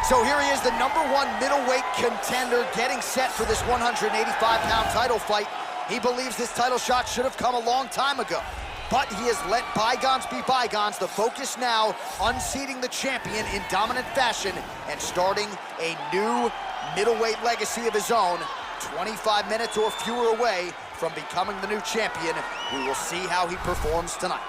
So here he is, the #1 middleweight contender, getting set for this 185-pound title fight. He believes this title shot should have come a long time ago, but he has let bygones be bygones. The focus now, unseating the champion in dominant fashion and starting a new middleweight legacy of his own. 25 minutes or fewer away from becoming the new champion. We will see how he performs tonight.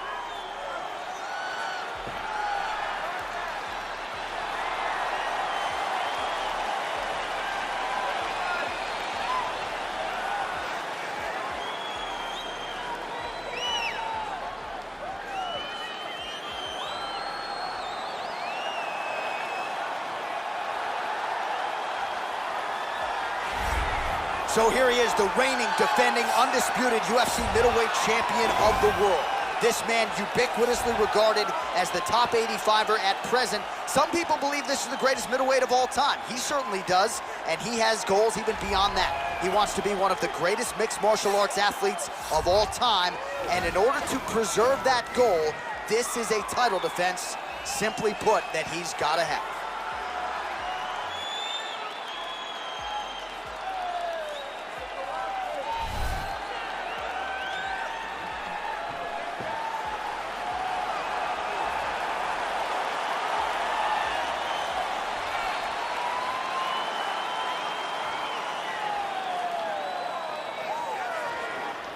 So here he is, the reigning, defending, undisputed UFC middleweight champion of the world. This man ubiquitously regarded as the top 85er at present. Some people believe this is the greatest middleweight of all time. He certainly does, and he has goals even beyond that. He wants to be one of the greatest mixed martial arts athletes of all time, and in order to preserve that goal, this is a title defense, simply put, that he's got to have.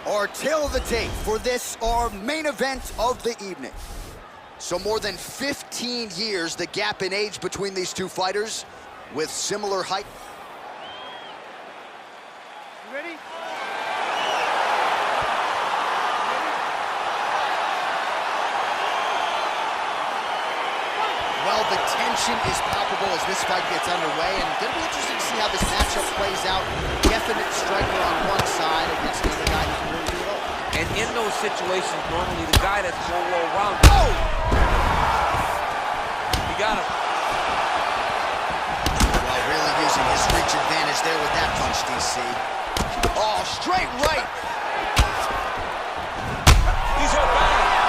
Our tale of the tape for this, our main event of the evening. So more than 15 years, the gap in age between these two fighters with similar height. You ready? Well, the tension is palpable as this fight gets underway, and it'll be interesting to see how this matchup plays out. Definite striker on one side against the other guy who can really do it all. And in those situations, normally the guy that's more well-rounded. Oh! You got him. Well, really using his reach advantage there with that punch, DC. Oh, straight right! He's hurt bad.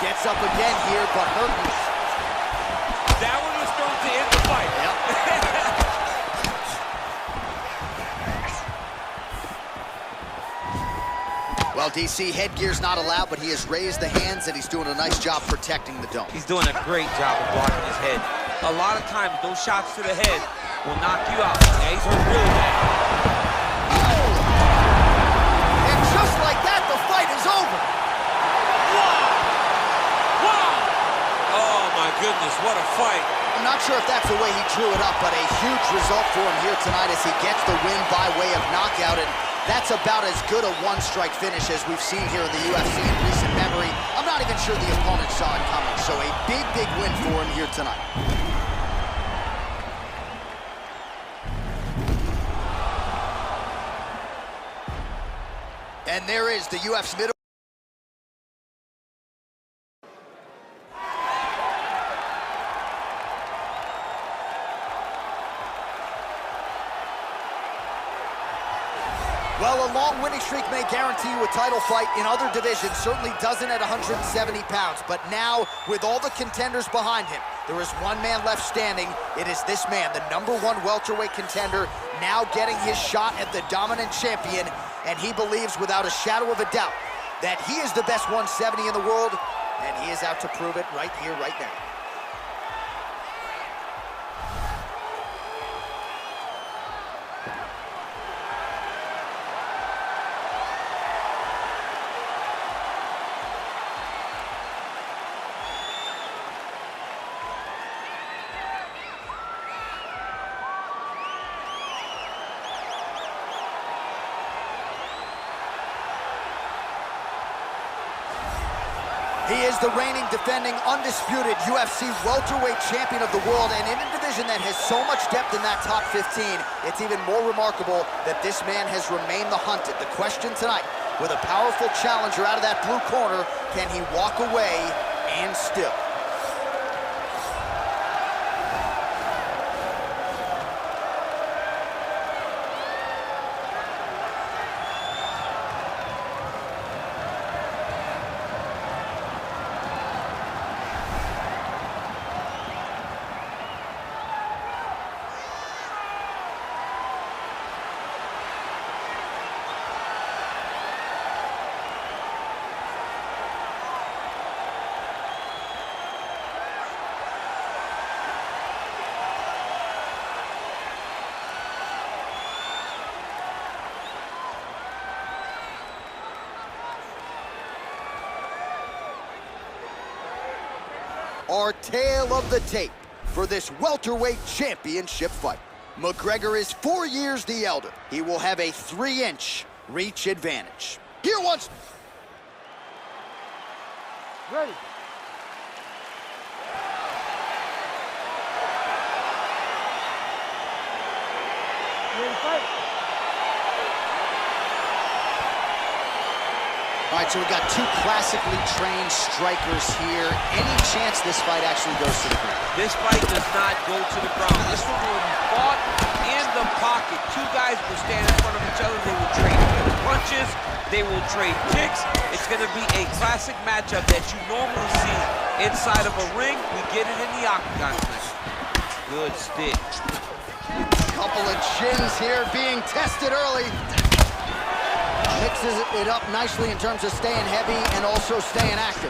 Gets up again here, but hurting. That one was thrown to end the fight. Yep. Well, DC, headgear's not allowed, but he has raised the hands, and he's doing a nice job protecting the dome. He's doing a great job of blocking his head. A lot of times, those shots to the head will knock you out. Yeah, he's hurt really bad. Oh! And just like that, the fight is over. Goodness, what a fight. I'm not sure if that's the way he drew it up, but a huge result for him here tonight as he gets the win by way of knockout, and that's about as good a one-strike finish as we've seen here in the UFC in recent memory. I'm not even sure the opponent saw it coming, so a big, big win for him here tonight. And there is the UFC middle. Well, a long winning streak may guarantee you a title fight in other divisions, certainly doesn't at 170 pounds. But now, with all the contenders behind him, there is one man left standing. It is this man, the #1 welterweight contender, now getting his shot at the dominant champion. And he believes without a shadow of a doubt that he is the best 170 in the world, and he is out to prove it right here, right now. He is the reigning, defending, undisputed UFC welterweight champion of the world, and in a division that has so much depth in that top 15, it's even more remarkable that this man has remained the hunted. The question tonight, with a powerful challenger out of that blue corner, can he walk away and still? Our tale of the tape for this welterweight championship fight. McGregor is 4 years the elder. He will have a 3-inch reach advantage. Here once. Ready. Ready to fight. All right, so we've got two classically trained strikers here. Any chance this fight actually goes to the ground? This fight does not go to the ground. This one will be fought in the pocket. Two guys will stand in front of each other. They will trade punches. They will trade kicks. It's going to be a classic matchup that you normally see inside of a ring. We get it in the octagon tonight. Good stick. Couple of chins here being tested early. Mixes it up nicely in terms of staying heavy and also staying active.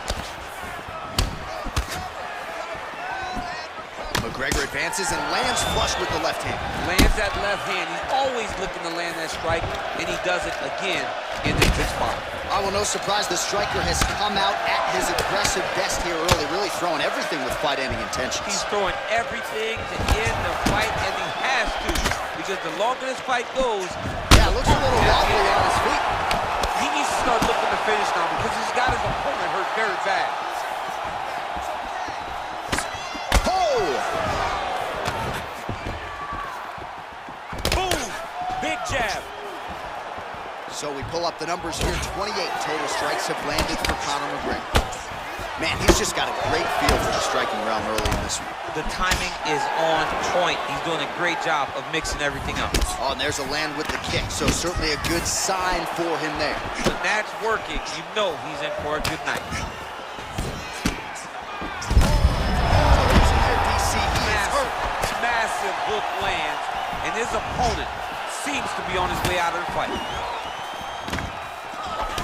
McGregor advances and lands flush with the left hand. Lands that left hand. He's always looking to land that strike, and he does it again in this big spot. Well, no surprise, the striker has come out at his aggressive best here early, really throwing everything with fight-ending intentions. He's throwing everything to end the fight, and he has to, because the longer this fight goes... Yeah, it looks a little wobbly on his feet. He needs to start looking to finish now, because he's got his opponent hurt very bad. Oh! Boom! Big jab. So we pull up the numbers here. 28 total strikes have landed for Conor McGregor. Man, he's just got a great feel for the striking realm early in this one. The timing is on point. He's doing a great job of mixing everything up. Oh, and there's a land with the kick, so certainly a good sign for him there. When that's working, you know he's in for a good night. Massive hook lands, and his opponent seems to be on his way out of the fight.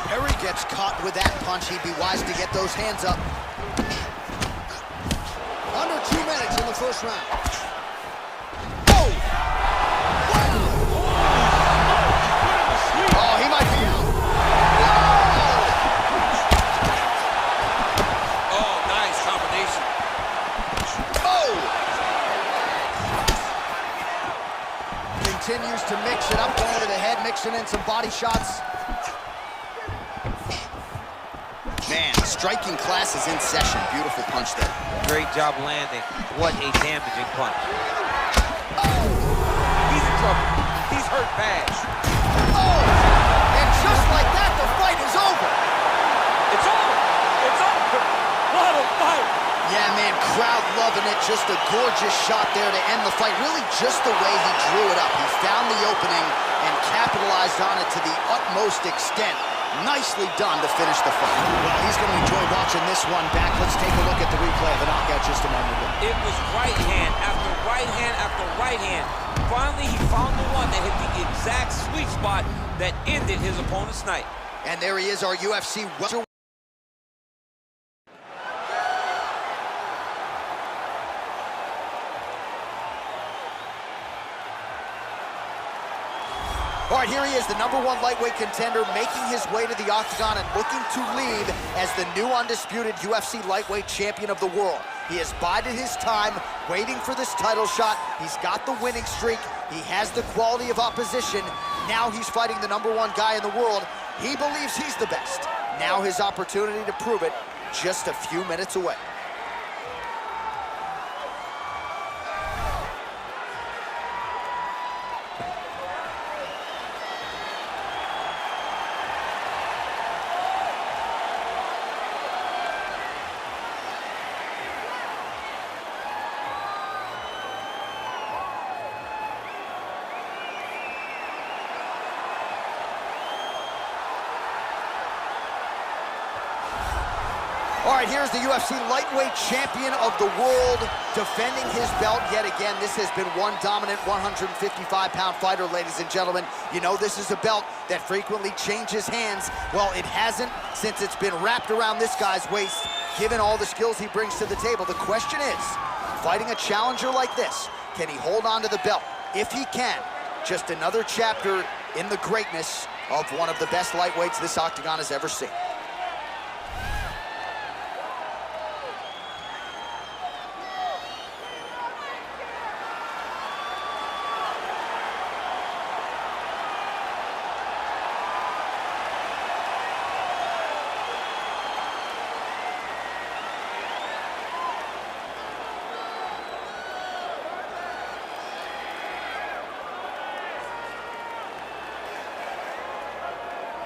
Perry gets caught with that punch. He'd be wise to get those hands up. Under 2 minutes in the first round. Oh! Oh, he might be out. Oh, nice combination. Oh! Continues to mix it up, going to the head, mixing in some body shots. Man, striking class is in session. Beautiful punch there. Great job landing. What a damaging punch. Oh! He's in trouble. He's hurt bad. Oh! And just like that, the fight is over. It's over. It's over. What a fight. Yeah, man, crowd loving it. Just a gorgeous shot there to end the fight. Really just the way he drew it up. He found the opening and capitalized on it to the utmost extent. Nicely done to finish the fight. Well, he's going to enjoy watching this one back. Let's take a look at the replay of the knockout just a moment ago. It was right hand after right hand after right hand. Finally, he found the one that hit the exact sweet spot that ended his opponent's night. And there he is, our UFC welterweight. All right, here he is, the #1 lightweight contender, making his way to the octagon and looking to lead as the new undisputed UFC lightweight champion of the world. He has bided his time, waiting for this title shot. He's got the winning streak. He has the quality of opposition. Now he's fighting the #1 guy in the world. He believes he's the best. Now his opportunity to prove it, just a few minutes away. All right, here's the UFC lightweight champion of the world defending his belt yet again. This has been one dominant 155-pound fighter, ladies and gentlemen. You know this is a belt that frequently changes hands. Well, it hasn't since it's been wrapped around this guy's waist, given all the skills he brings to the table. The question is, fighting a challenger like this, can he hold on to the belt? If he can, just another chapter in the greatness of one of the best lightweights this octagon has ever seen.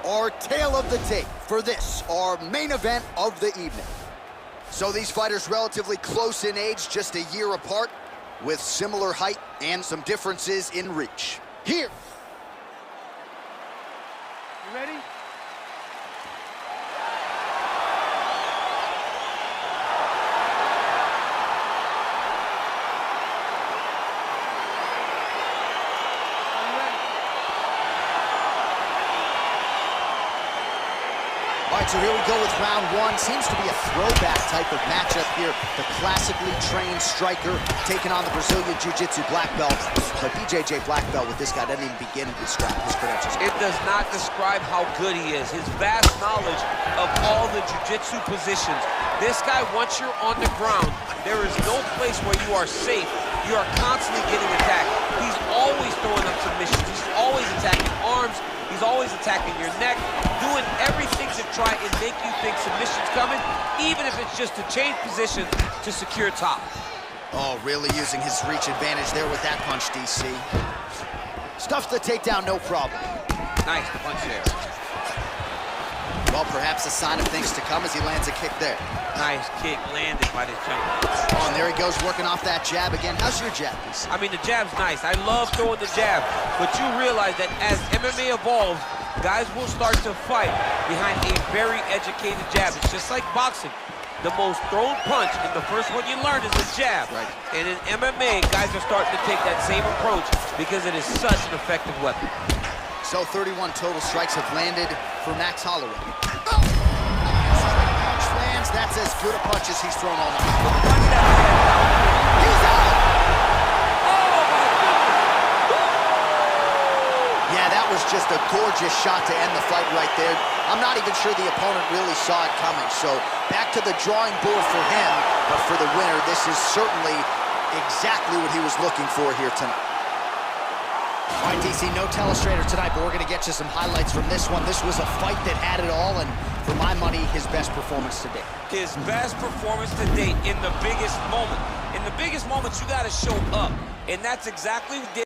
our tale of the tape for this, our main event of the evening. So these fighters relatively close in age, just a year apart, with similar height and some differences in reach. Here. You ready? All right, so here we go with round one. Seems to be a throwback type of matchup here. The classically trained striker taking on the Brazilian Jiu-Jitsu black belt. But BJJ black belt with this guy doesn't even begin to describe his credentials. It does not describe how good he is. His vast knowledge of all the Jiu-Jitsu positions. This guy, once you're on the ground, there is no place where you are safe. You are constantly getting attacked. He's always throwing up submissions. He's always attacking arms. He's always attacking your neck, doing everything to try and make you think submission's coming, even if it's just to change position to secure top. Oh, really using his reach advantage there with that punch, DC. Stuffs the takedown, no problem. Nice punch there. Well, perhaps a sign of things to come as he lands a kick there. Nice kick landed by this gentleman. Oh, and there he goes working off that jab again. How's your jab, DC? I mean, the jab's nice. I love throwing the jab, but you realize that as MMA evolves, guys will start to fight behind a very educated jab. It's just like boxing. The most thrown punch, and the first one you learn is the jab. Right. And in MMA, guys are starting to take that same approach because it is such an effective weapon. So 31 total strikes have landed for Max Holloway. Oh! Punch lands. That's as good a punch as he's thrown all night. He's out! Yeah, that was just a gorgeous shot to end the fight right there. I'm not even sure the opponent really saw it coming. So back to the drawing board for him, but for the winner, this is certainly exactly what he was looking for here tonight. All right, DC, no telestrator tonight, but we're going to get you some highlights from this one. This was a fight that had it all, and for my money, his best performance to date. His best performance to date in the biggest moment. In the biggest moments, you got to show up, and that's exactly what